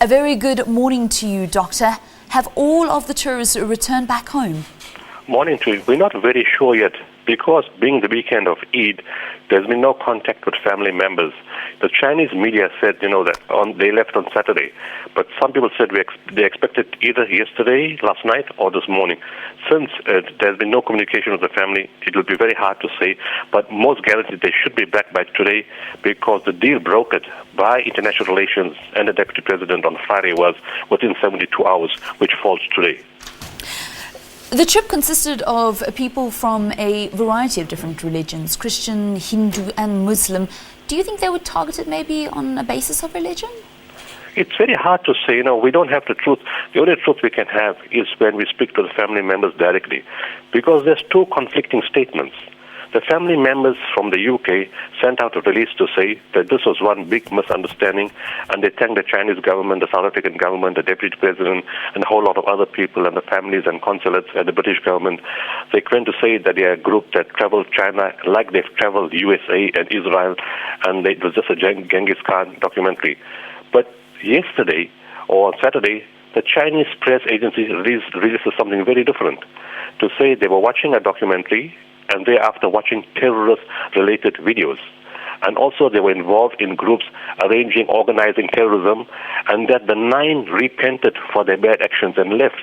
A very good morning to you, Doctor. Have all of the tourists returned back home? Morning to you. We're not very sure yet because being the weekend of Eid, there's been no contact with family members. The Chinese media said, that they left on Saturday, but some people said they expected either yesterday, last night, or this morning. Since there's been no communication with the family, it will be very hard to say, but most guaranteed they should be back by today because the deal brokered by international relations and the deputy president on Friday was within 72 hours, which falls today. The trip consisted of people from a variety of different religions, Christian, Hindu and Muslim. Do you think they were targeted maybe on a basis of religion? It's very hard to say. We don't have the truth. The only truth we can have is when we speak to the family members directly, because there's two conflicting statements. The family members from the UK sent out a release to say that this was one big misunderstanding, and they thanked the Chinese government, the South African government, the deputy president, and a whole lot of other people, and the families and consulates, and the British government. They went to say that they are a group that traveled China like they've traveled USA and Israel, and it was just a Genghis Khan documentary. But yesterday, or on Saturday, the Chinese press agency released something very different, to say they were watching a documentary and thereafter watching terrorist-related videos. And also they were involved in groups organizing terrorism, and that the 9 repented for their bad actions and left.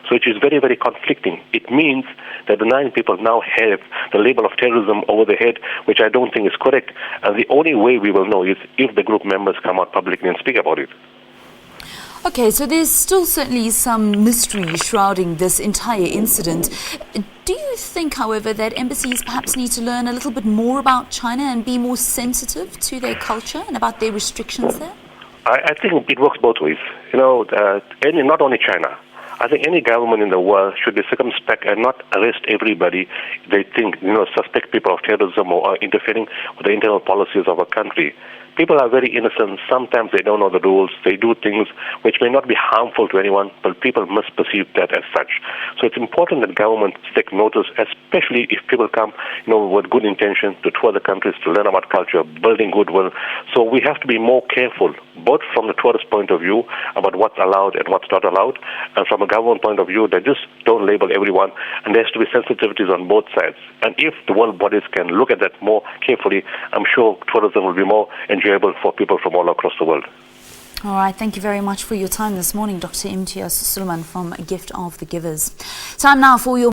So it is very, very conflicting. It means that the 9 people now have the label of terrorism over their head, which I don't think is correct. And the only way we will know is if the group members come out publicly and speak about it. Okay, so there's still certainly some mystery shrouding this entire incident. Do you think, however, that embassies perhaps need to learn a little bit more about China and be more sensitive to their culture and about their restrictions there? I think it works both ways. Not only China. I think any government in the world should be circumspect and not arrest everybody they think, suspect people of terrorism or are interfering with the internal policies of a country. People are very innocent. Sometimes they don't know the rules. They do things which may not be harmful to anyone, but people must perceive that as such. So it's important that governments take notice, especially if people come, with good intention to tour the countries, to learn about culture, building goodwill. So we have to be more careful, both from the tourist point of view about what's allowed and what's not allowed, and from a government point of view, they just don't label everyone, and there has to be sensitivities on both sides. And if the world bodies can look at that more carefully, I'm sure tourism will be more enjoyable for people from all across the world. All right, thank you very much for your time this morning, Dr. Imtiaz Sooliman from A Gift of the Givers. Time now for your